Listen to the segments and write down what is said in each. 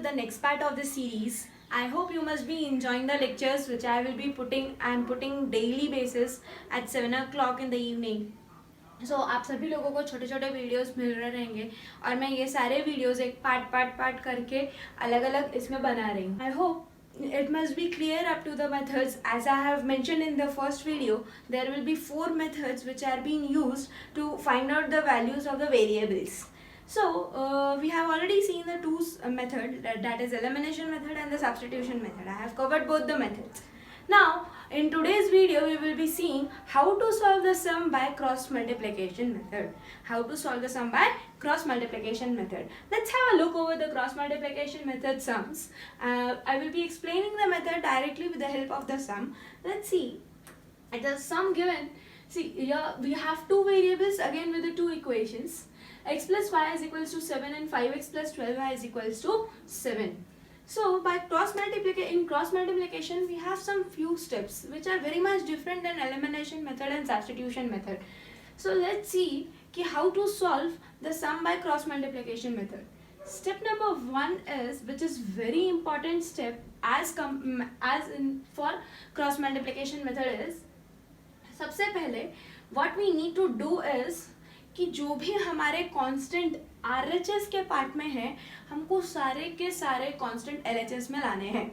the next part of the series. I hope you must be enjoying the lectures which I will be putting daily basis at 7 o'clock in the evening. So आप सभी लोगों को छोटे छोटे videos मिल रहे रहेंगे और मैं ये सारे वीडियोस एक पार्ट करके अलग अलग इसमें बना रही हूँ. I hope it must be clear up to the methods. As I have mentioned in the first video, there will be 4 methods which are being used to find out the values of the variables. So we have already seen the two method, that is elimination method and the substitution method. I have covered both the methods. Now in today's video we will be seeing how to solve the sum by cross multiplication method. How to solve the sum by cross multiplication method. Let's have a look over the cross multiplication method sums. I will be explaining the method directly with the help of the sum. Let's see. It is sum given. See, here we have two variables again with the two equations. X plus y is equals to 7 and 5x plus 12y is equals to 7. So by cross multiplication we have some few steps which are very much different than elimination method and substitution method. So let's see how to solve the sum by cross multiplication method. Step number 1 is, which is very important step for cross multiplication method, is सबसे पहले what we need to do is कि जो भी हमारे constant RHS के part में है हमको सारे के सारे कांस्टेंट LHS में लाने हैं.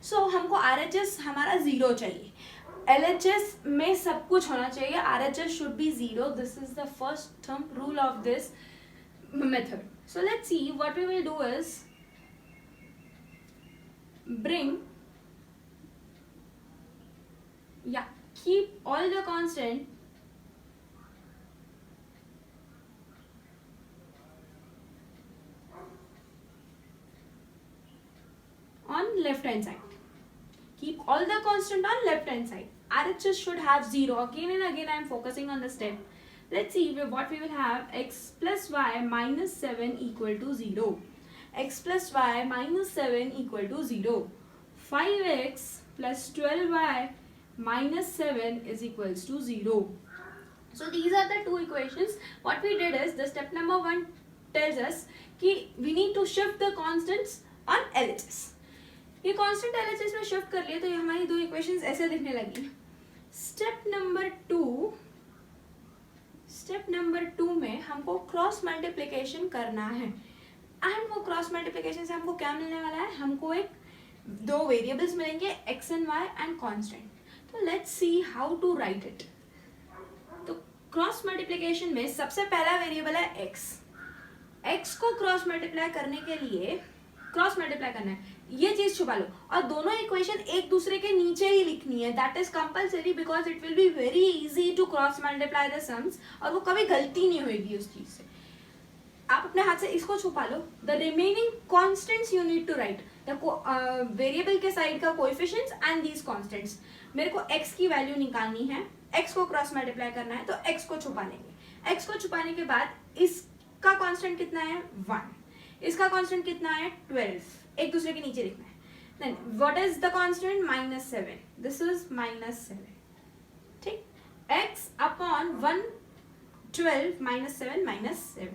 सो हमको RHS हमारा 0 चाहिए, LHS में सब कुछ होना चाहिए, RHS should be 0. This is the first thumb rule of this method. So let's see what we will do is keep all the constant on left hand side. Keep all the constant on left hand side. RHS should have 0. Again and again I am focusing on the step. Let's see what we will have. X plus y minus 7 equal to 0. X plus y minus 7 equal to 0. 5x plus 12y minus 7 is equals to 0. So these are the two equations. What we did is, the step number 1 tells us कि we need to shift the constants on LHS. ये constant LHS में shift कर लिए तो ये हमारी दो equations ऐसे दिखने लगी. स्टेप नंबर 2 में हमको क्रॉस मल्टीप्लिकेशन करना है. एंड वो क्रॉस मल्टीप्लिकेशन से हमको क्या मिलने वाला है, हमको दो वेरिएबल्स मिलेंगे x and y and constant. तो let's see how to write it. तो क्रॉस मल्टीप्लिकेशन में सबसे पहला वेरिएबल है x को क्रॉस मल्टीप्लाई करने के लिए क्रॉस मल्टीप्लाई करना है, ये चीज छुपा लो और दोनों इक्वेशन एक दूसरे के नीचे ही लिखनी है. That is compulsory because it will be very easy to cross multiply the sums और वो कभी गलती नहीं होगी उस चीज से. आप अपने हाथ से इसको छुपा लो. The remaining constants you need to write the variable के साइड का कोएफिशिएंट्स एंड दीज कॉन्स्टेंट्स. मेरे को x की वैल्यू निकालनी है, x को क्रॉस मल्टीप्लाई करना है तो x को छुपा लेंगे. x को छुपाने के बाद इसका कांस्टेंट कितना है 1, इसका कांस्टेंट कितना है 12, एक दूसरे के नीचे लिखना है. Then what is the constant -7. This is -7. ठीक, x upon 12 -7 -7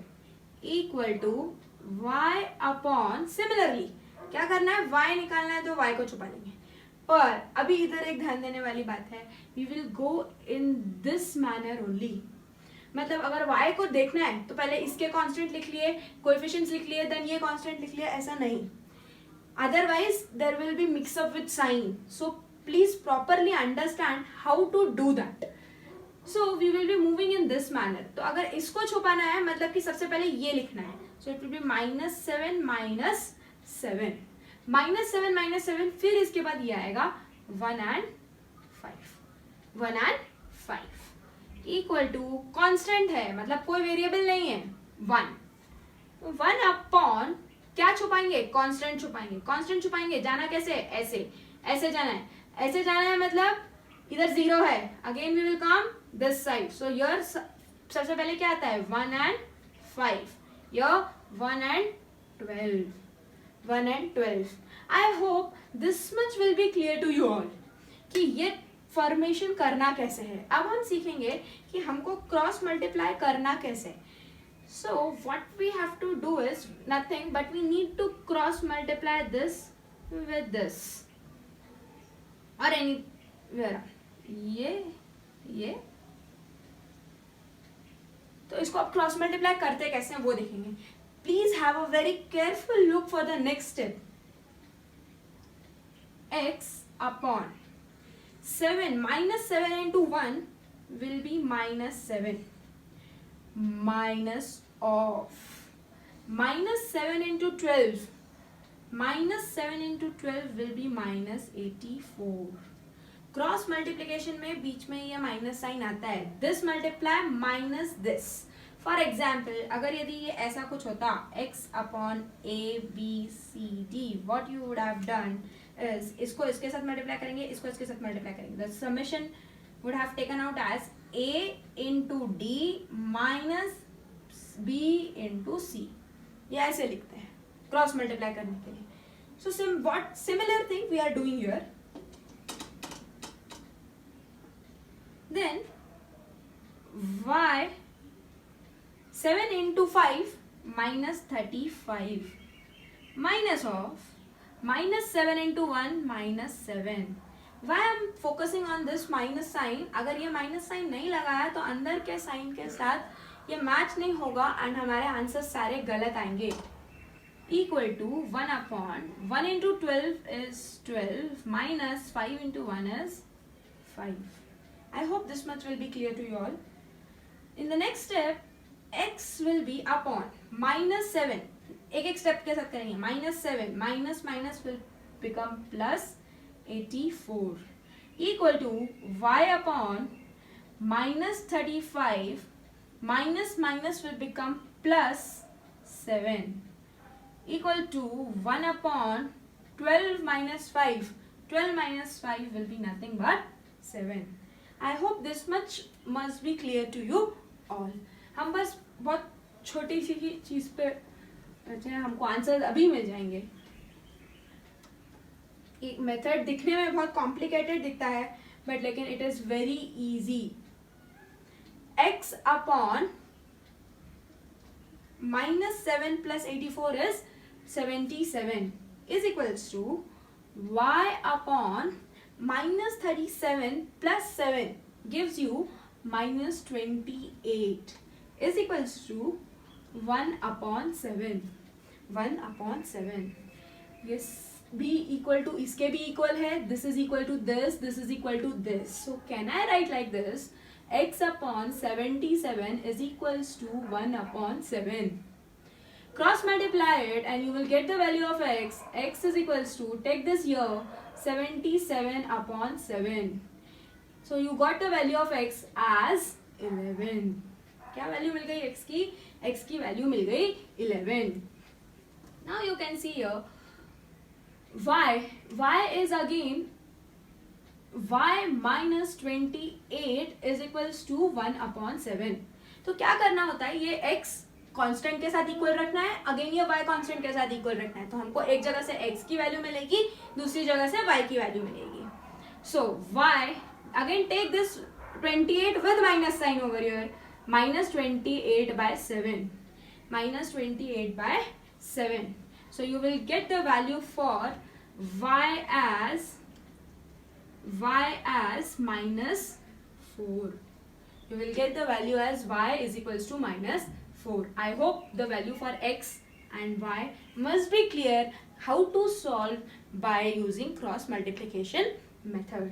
equal to y upon, similarly क्या करना है, y निकालना है तो y को छुपा लेंगे. पर अभी इधर एक ध्यान देने वाली बात है, we will go in this manner only. मतलब अगर y को देखना है तो पहले इसके कांस्टेंट लिख लिए, कोएफिशिएंट्स लिख लिए, देन ये कांस्टेंट लिख लिए, ऐसा नहीं. Otherwise there will be mix up with sign. So please properly understand how to do that. So we will be moving in this manner. तो अगर इसको छुपाना है मतलब कि सबसे पहले ये लिखना है. सो इट विल बी -7 -7, फिर इसके बाद ये आएगा 1 and 5 इक्वल टू, कांस्टेंट है मतलब कोई वेरिएबल नहीं है, 1 अपॉन क्या छुपाएंगे, कांस्टेंट छुपाएंगे. कांस्टेंट छुपाएंगे, जाना कैसे, ऐसे जाना है. ऐसे जाना है मतलब इधर 0 है, again we will come this side. So here सबसे पहले क्या आता है 1 and 5, here 1 and 12. I hope this much will be clear to you all कि ये फॉर्मेशन करना कैसे है. अब हम सीखेंगे कि हमको क्रॉस मल्टीप्लाई करना कैसे. So what we have to do is nothing, but we need to cross multiply this with this or anywhere. ये तो इसको आप क्रॉस मल्टीप्लाई करते कैसे हैं वो देखेंगे. Please have a very careful look for the next step. x upon 7 minus 7 into 1 will be minus 7 minus of minus 7 into 12 minus 7 into 12 will be minus 84. Cross multiplication में बीच में ये माइनस साइन आता है. This multiply minus this. For example अगर यदि ये ऐसा कुछ होता x upon a b c d, what you would have done is इसको इसके साथ मल्टीप्लाई करेंगे, इसको इसके साथ मल्टीप्लाई करेंगे. The summation would have taken out as a into D minus b into C. ये ऐसे लिखते हैं क्रॉस मल्टीप्लाई करने के लिए. So what similar thing we are doing here. Then y 7 into 5 minus 35 minus of minus 7 into 1 minus 7. Why I am focusing on this minus sign? अगर ये minus sign नहीं लगाया तो अंदर के साइन के साथ ये मैच नहीं होगा एंड हमारे आंसर सारे गलत आएंगे. Equal to 1 upon 1 into 12 is 12 minus 5 into 1 is 5. I hope this much will be clear to you all. In the next step, x will be upon minus 7. एक step के साथ करेंगे. Minus 7 minus minus will become plus 84 equal to y upon minus 35 minus minus will become plus 7 equal to 1 upon 12 minus 5. 12 minus 5 will be nothing but 7. I hope this much must be clear to you all. हम बस बहुत छोटी सी ही चीज पे हमको answer अभी मिल जाएंगे. एक मेथड दिखने में बहुत कॉम्प्लिकेटेड दिखता है बट लेकिन it is very easy. x upon minus 7 plus 84 is 77 is equals to y upon minus 37 plus 7 gives you minus 28 is equals to 1 upon 7. 1 upon 7. Yes, b equal to इसके भी equal है. This is equal to this. This is equal to this. So can I write like this? X upon 77 is equals to 1 upon 7. Cross multiply it and you will get the value of x. X is equals to, take this here, 77 upon 7. So you got the value of x as 11. क्या value मिल गई x की? x की value मिल गई 11. Now you can see here y is again y minus 28 is equals to 1 upon 7. तो क्या करना होता है, ये x कांस्टेंट के साथ इक्वल रखना है, अगेन ये y कांस्टेंट के साथ इक्वल रखना है. तो हमको एक जगह से x की वैल्यू मिलेगी, दूसरी जगह से y की वैल्यू मिलेगी. सो y again take this 28 with minus sign over here, minus 28 by 7, minus 28 by 7. So you will get the value for y as minus 4. You will get the value as y is equals to minus 4. I hope the value for x and y must be clear how to solve by using cross multiplication method.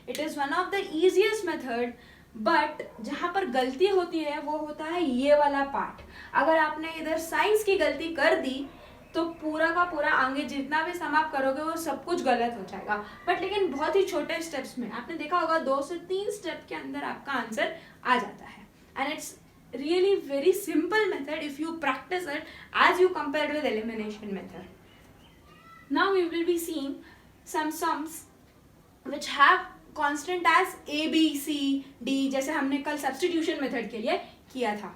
It is one of the easiest method, but जहाँ पर गलती होती है वो होता है ये वाला पार्ट. अगर आपने इधर साइंस की गलती कर दी तो पूरा का पूरा आगे जितना भी सम आप करोगे वो सब कुछ गलत हो जाएगा. बट लेकिन बहुत ही छोटे स्टेप्स में आपने देखा होगा 2 से 3 स्टेप के अंदर आपका आंसर आ जाता है. And it's really very simple method if you practice it as you compared with elimination method. Now we will be seeing some sums which have constant as a b c d जैसे हमने कल substitution method के लिए किया था.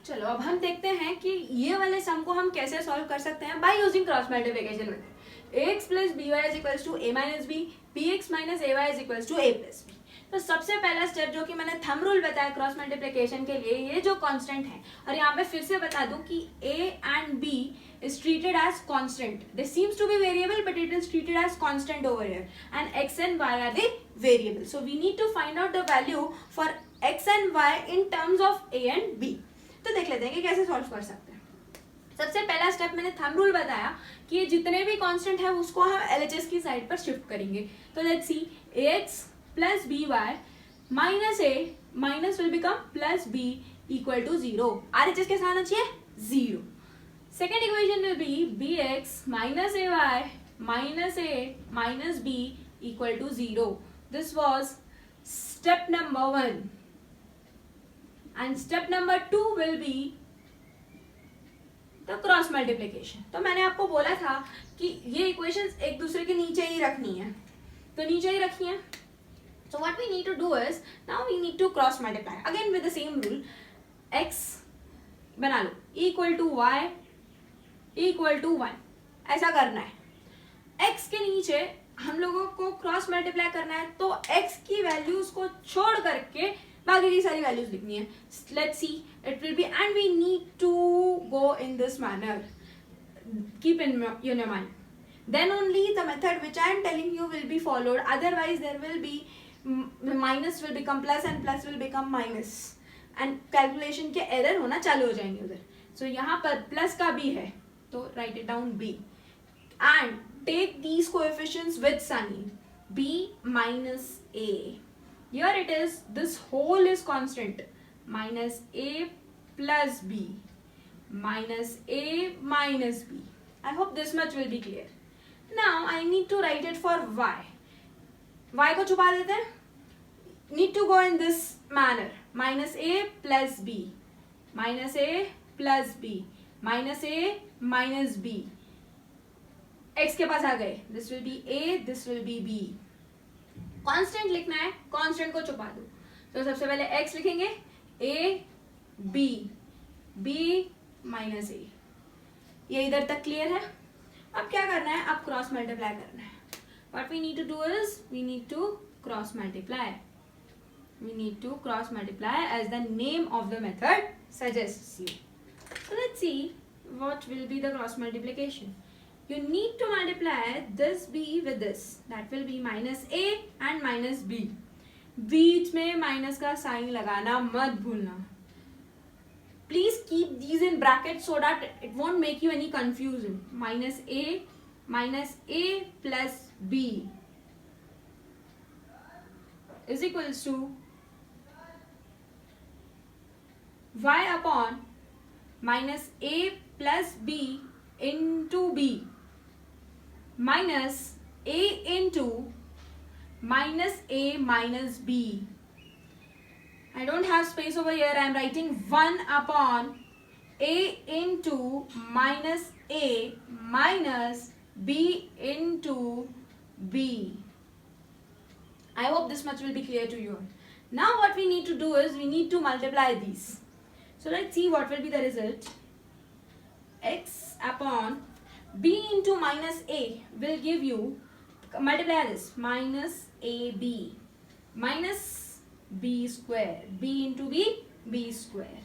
चलो अब हम देखते हैं कि ये वाले सम को हम कैसे सॉल्व कर सकते हैं by using cross multiplication method. ax plus by is equals to a minus b, bx minus ay is equals to a plus b. तो सबसे पहला स्टेप जो कि मैंने थंब रूल बताया क्रॉस मल्टीप्लिकेशन के लिए, ये जो कांस्टेंट है, और यहाँ पे फिर से बता दूं कि a and b is treated as constant. This seems to be variable but it is treated as constant over here, and x and y are the variables. So we need to find out the value for x and y in terms of a and b. तो देख लेते हैं कि कैसे solve कर सकते हैं. सबसे पहला स्टेप मैंने थंब रूल बताया कि ये जितने भी कांस्टेंट है उसको हम LHS की साइड पर शिफ्ट करेंगे. तो let's C ax plus by minus a minus will become plus b equal to 0. RHS कैसा आना चाहिए? 0. Second equation will be bx minus ay minus a minus b equal to 0. This was step number 1. And step number 2 will be the cross multiplication. तो मैंने आपको बोला था कि ये इक्वेशंस एक दूसरे के नीचे ही रखनी है, तो नीचे ही रखी है. So what we need to do is, now we need to cross multiply again with the same rule. X बना लो equal to y equal to 1, ऐसा करना है. x के नीचे हम लोगों को क्रॉस मल्टीप्लाई करना है, तो x की वैल्यूज को छोड़ करके बाकी की सारी वैल्यूज लिखनी है. Let's see, it will be, and we need to go in this manner. Keep in your mind. Then only the method which I am telling you will be followed. Otherwise, there will be minus will become plus and plus will become minus, and calculation के error होना चालू हो जाएंगे उधर. So यहाँ पर plus का b है, तो write it down b, and take these coefficients with sign. b minus a. Here it is. This whole is constant. Minus a plus b minus a minus b. I hope this much will be clear. Now I need to write it for y. Y को छुपा देते हैं. Need to go in this manner. Minus a plus b minus a plus b minus a minus b. x के पास आ गए. This will be a, this will be b. Constant लिखना है, constant को छुपा दो. तो सबसे पहले x लिखेंगे, a b b minus a. ये इधर तक क्लियर है. अब क्या करना है? अब क्रॉस मल्टीप्लाई करना है. What we need to do is we need to cross multiply. We need to cross multiply as the name of the method suggests you. So let's see what will be the cross multiplication. You need to multiply this b with this. That will be minus a and minus b. बीच में minus का sign लगाना मत भूलना. Please keep these in brackets so that it won't make you any confusion. Minus a plus b is equals to y upon minus a plus b into b minus a into minus a minus b. I don't have space over here. I am writing 1 upon a into minus a minus b into b. I hope this much will be clear to you. Now what we need to do is we need to multiply these. So let's see what will be the result. X upon b into minus a will give you, multiply this, minus ab minus b square, b into b square,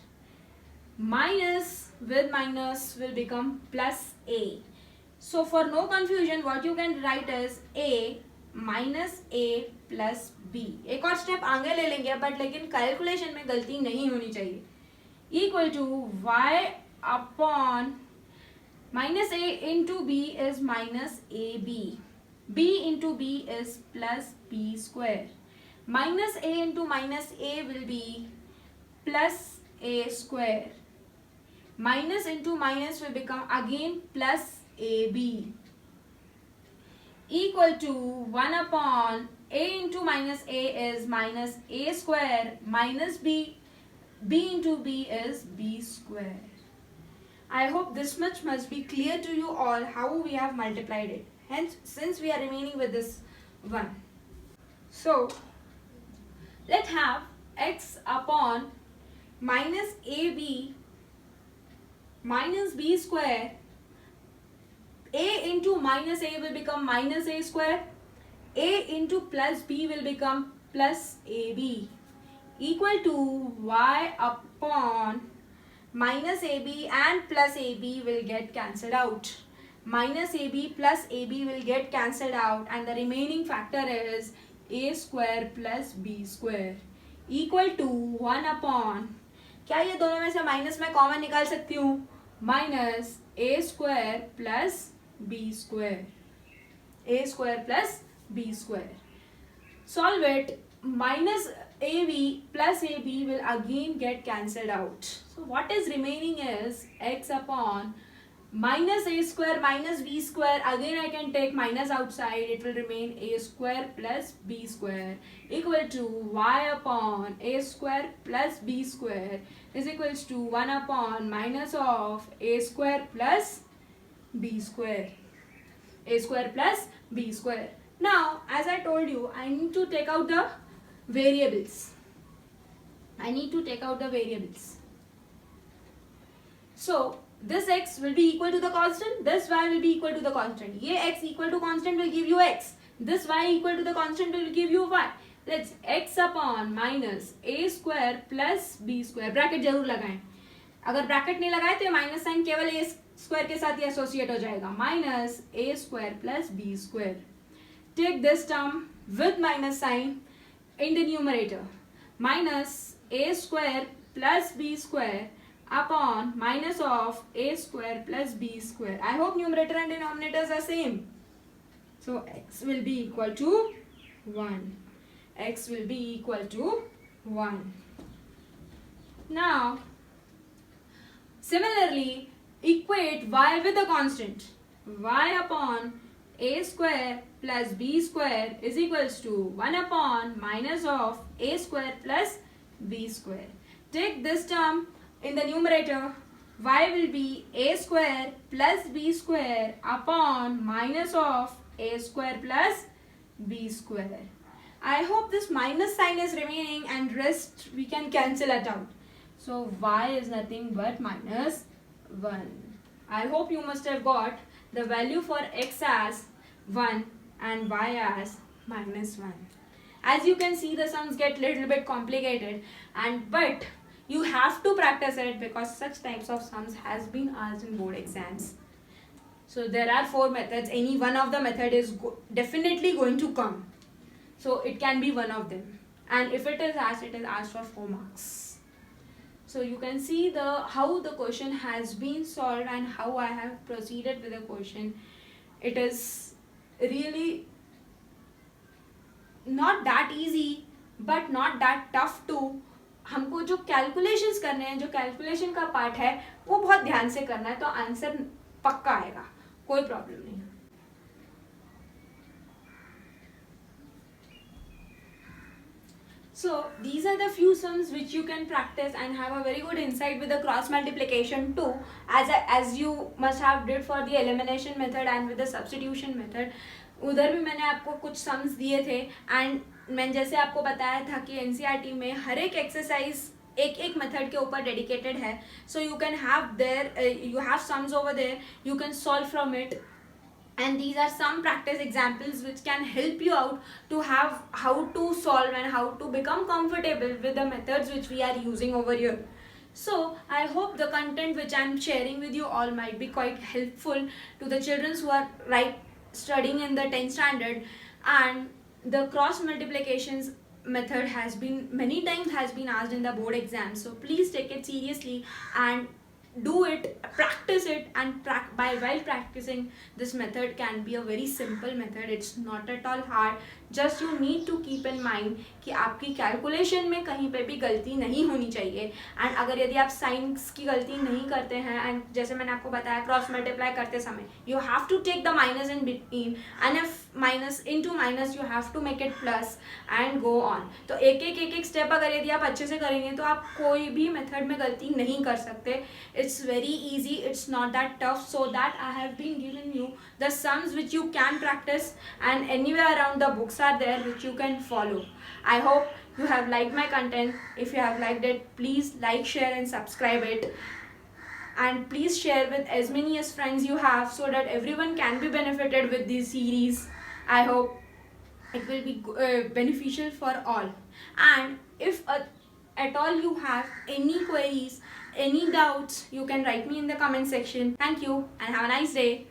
minus with minus will become plus a. So for no confusion what you can write is a minus a plus b. एक और step आगे ले लेंगे, but लेकिन calculation में गलती नहीं होनी चाहिए. Equal to y upon minus a into b is minus ab, b into b is plus b square. Minus a into minus a will be plus a square. Minus into minus will become again plus ab. Equal to 1 upon a into minus a is minus a square minus b, b into b is b square. I hope this much must be clear to you all how we have multiplied it. Hence, since we are remaining with this one. So, let's have x upon minus ab minus b square. A into minus a will become minus a square. A into plus b will become plus AB equal to y upon minus AB and plus AB will get cancelled out. Minus AB plus AB will get cancelled out and the remaining factor is a square plus b square equal to 1 upon, क्या ये दोनों में से minus में common निकाल सकती हूँ, minus a square plus b square, a square plus b square. Solve it. Minus ab plus ab will again get cancelled out. So what is remaining is x upon minus a square minus b square. Again I can take minus outside. It will remain a square plus b square equal to y upon a square plus b square is equals to 1 upon minus of a square plus b square. A square plus b square. Now, as I told you, I need to take out the variables. So, this x will be equal to the constant, this y will be equal to the constant. Ye x equal to constant will give you x. This y equal to the constant will give you y. Let's x upon minus a square plus b square. Bracket जरूर लगाएं. अगर bracket नहीं लगाए तो minus sign केवल ए square के साथ ही associate हो जाएगा, minus a square plus b square. Take this term with minus sign in the numerator, minus a square plus b square upon minus of a square plus b square. I hope numerator and denominators are same. So x will be equal to 1. X will be equal to 1. Now, similarly, equate y with a constant. Y upon a square plus b square is equals to 1 upon minus of a square plus b square. Take this term in the numerator. Y will be a square plus b square upon minus of a square plus b square. I hope this minus sign is remaining and rest we can cancel it out. So y is nothing but minus 1. I hope you must have got the value for x as 1 and y as minus 1. As you can see, the sums get little bit complicated, but you have to practice it because such types of sums has been asked in board exams. So there are 4 methods. Any one of the method is definitely going to come. So it can be one of them, and if it is asked for 4 marks. So you can see how the question has been solved and how I have proceeded with the question. It is really not that easy but not that tough too. हमको जो calculations करने हैं, जो calculation का part है वो बहुत ध्यान से करना है, तो आंसर पक्का आएगा, कोई प्रॉब्लम नहीं. So these are the few sums which you can practice and have a very good insight with the cross multiplication too, as you must have did for the elimination method and with the substitution method. उधर भी मैंने आपको कुछ sums दिए थे and मैंने जैसे आपको बताया था कि एनसीईआरटी में हर एक एक्सरसाइज एक मेथड के ऊपर डेडिकेटेड है. So you can have there, you have sums over there, you can solve from it. And these are some practice examples which can help you out to have how to solve and how to become comfortable with the methods which we are using over here. So I hope the content which I am sharing with you all might be quite helpful to the children who are studying in the 10th standard. And the cross multiplications method has been many times asked in the board exam. So please take it seriously and do it, practice it, and while practicing this method can be a very simple method. It's not at all hard. Just you need to keep in mind कि आपकी calculation में कहीं पे भी गलती नहीं होनी चाहिए. एंड अगर यदि आप साइंस की गलती नहीं करते हैं, एंड जैसे मैंने आपको बताया क्रॉस मल्टीप्लाई करते समय you have to take the minus in between, and if minus into minus you have to make it plus and go on. तो एक स्टेप अगर यदि आप अच्छे से करेंगे तो आप कोई भी मेथड में गलती नहीं कर सकते. It's very easy, it's not that tough. So that I have been giving you the sums which you can practice, and anywhere around the books are there which you can follow. I hope you have liked my content. If you have liked it, please like, share and subscribe it, and please share with as many as friends you have so that everyone can be benefited with this series. I hope it will be beneficial for all. And if at all you have any queries, any doubts, you can write me in the comment section. Thank you and have a nice day.